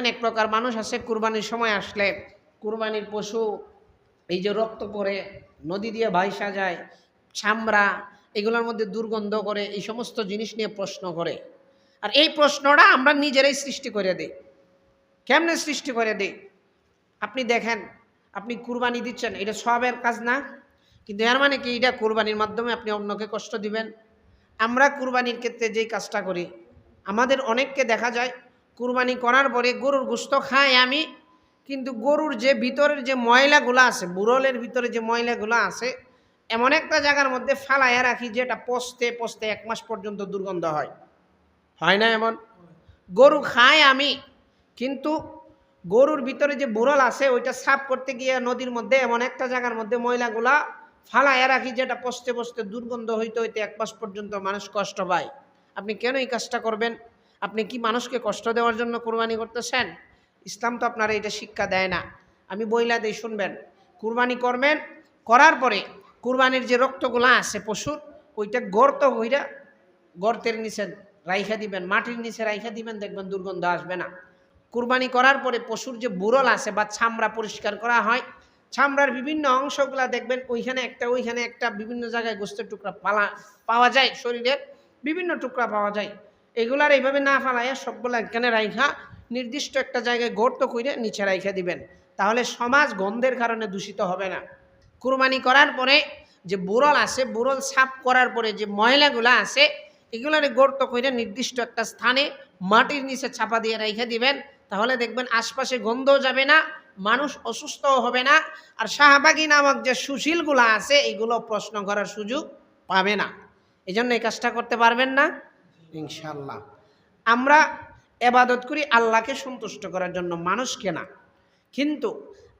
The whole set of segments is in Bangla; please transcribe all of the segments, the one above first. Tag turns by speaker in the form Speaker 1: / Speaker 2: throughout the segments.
Speaker 1: এক প্রকার মানুষ আছে কুরবানির সময় আসলে কুরবানির পশু এই যে রক্ত পরে নদী দিয়ে ভাইসা যায়, চামড়া এগুলোর মধ্যে দুর্গন্ধ করে, এই সমস্ত জিনিস নিয়ে প্রশ্ন করে। আর এই প্রশ্নটা আমরা নিজেরাই সৃষ্টি করে দিই। কেমনে সৃষ্টি করে দিই? আপনি দেখেন, আপনি কুরবানি দিচ্ছেন, এটা সবের কাজ না, কিন্তু এর মানে কি এটা কুরবানির মাধ্যমে আপনি অন্যকে কষ্ট দিবেন? আমরা কুরবানির ক্ষেত্রে যেই কাজটা করি, আমাদের অনেককে দেখা যায় কুরবানি করার পরে গরুর গোশত খায় আমি, কিন্তু গরুর যে ভিতরের যে ময়লাগুলো আছে, বুরলের ভিতরে যে ময়লাগুলো আছে, এমন একটা জায়গার মধ্যে ফালাইয়া রাখি যেটা পচতে পচতে 1 মাস পর্যন্ত দুর্গন্ধ হয়। হয় না এমন? গরু খায় আমি, কিন্তু গরুর ভিতরে যে বুরল আছে ওইটা সাফ করতে গিয়ে নদীর মধ্যে এমন একটা জায়গার মধ্যে ময়লাগুলা ফালাইয়া রাখি যেটা পচতে পচতে দুর্গন্ধ হইতে হইতে 1 মাস পর্যন্ত মানুষ কষ্ট পায়। আপনি কেন এই কাজটা করবেন? আপনি কি মানুষকে কষ্ট দেওয়ার জন্য কুরবানি করতেছেন? ইসলাম তো আপনারা এটা শিক্ষা দেয় না। আমি বইলা দেই, শুনবেন। কুরবানি করবেন, করার পরে কুরবানির যে রক্তগুলা আছে পশুর, ওইটা গর্ত হইরা গর্তের নিচে রাইখা দিবেন, মাটির নিচে রাইখা দিবেন, দেখবেন দুর্গন্ধ আসবে না। কুরবানি করার পরে পশুর যে বুরল আছে বা চামড়া পরিষ্কার করা হয়, চামড়ার বিভিন্ন অংশগুলা দেখবেন ওইখানে একটা বিভিন্ন জায়গায় গোস্তের টুকরা পাওয়া যায়, শরীরের বিভিন্ন টুকরা পাওয়া যায়। এগুলার এইভাবে না ফালাইয়া সবগুলা এখানে রাইখা নির্দিষ্ট একটা জায়গায় গর্ত কইরে নিচে রাইখা দিবেন, তাহলে সমাজ গন্ধের কারণে দূষিত হবে না। কুরবানি করার পরে যে বুরল আছে, বুরল সাফ করার পরে যে ময়লাগুলা আছে, এগুলার গর্ত কইরে নির্দিষ্ট একটা স্থানে মাটির নিচে চাপা দিয়ে রাইখা দিবেন, তাহলে দেখবেন আশপাশে গন্ধও যাবে না, মানুষ অসুস্থও হবে না, আর শাহবাগী নামক যে সুশীলগুলো আছে এগুলো প্রশ্ন করার সুযোগ পাবে না। এই জন্য এই কাজটা করতে পারবেন না ইনশাল্লাহ। আমরা এবাদত করি আল্লাহকে সন্তুষ্ট করার জন্য, মানুষকে না। কিন্তু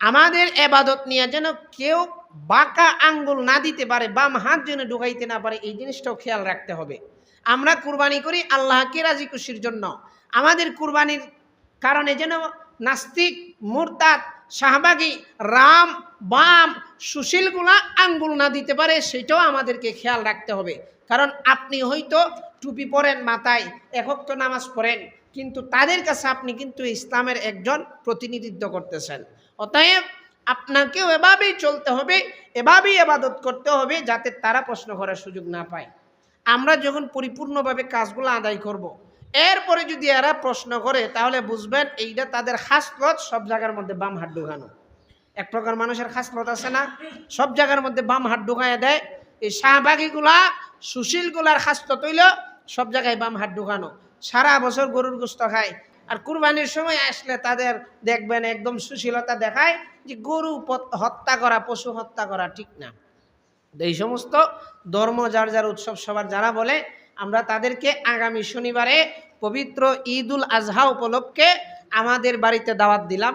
Speaker 1: আমাদের এবাদত নিয়ে যেন কেউ বাঁকা আঙ্গুল না দিতে পারে, বাম হাত যেন ঢুকাইতে না পারে, এই জিনিসটাও খেয়াল রাখতে হবে। আমরা কুরবানি করি আল্লাহকে রাজি খুশির জন্য। আমাদের কুরবানির কারণে যেন নাস্তিক, মুরতাদ, শাহবাগী, রাম, বাম, সুশীলগুলা আঙ্গুল না দিতে পারে, সেটাও আমাদেরকে খেয়াল রাখতে হবে। কারণ আপনি হয়তো টুপি পরেন মাথায়, 1 ওয়াক্ত নামাজ পড়েন, কিন্তু তাদের কাছে আপনি কিন্তু ইসলামের একজন প্রতিনিধিত্ব করতেছেন। অতএব আপনাকেও এভাবেই চলতে হবে, এভাবেই ইবাদত করতে হবে, যাতে তারা প্রশ্ন করার সুযোগ না পায়। আমরা যখন পরিপূর্ণভাবে কাজগুলো আদায় করব, এরপরে যদি এরা প্রশ্ন করে, তাহলে বুঝবেন এইটা তাদের খাসলত, সব জায়গার মধ্যে বাম হাত ঢুকানো। এক প্রকার মানুষের খাসলত আছে না, সব জায়গার মধ্যে বাম হাত ঢুকাইয়া দেয়। এই শাহবাগীগুলা, সুশীলগুলার খাসলত হইল সব জায়গায় বাম হাত ঢুকানো। সারা বছর গরুর গোশত খায়, আর কুরবানির সময় আসলে তাদের দেখবেন একদম সুশীলতা দেখায় যে গরু হত্যা করা, পশু হত্যা করা ঠিক না। এই সমস্ত ধর্ম যার যার উৎসব সবার যারা বলে, আমরা তাদেরকে আগামী শনিবারে পবিত্র ঈদুল আজহা উপলক্ষে আমাদের বাড়িতে দাওয়াত দিলাম।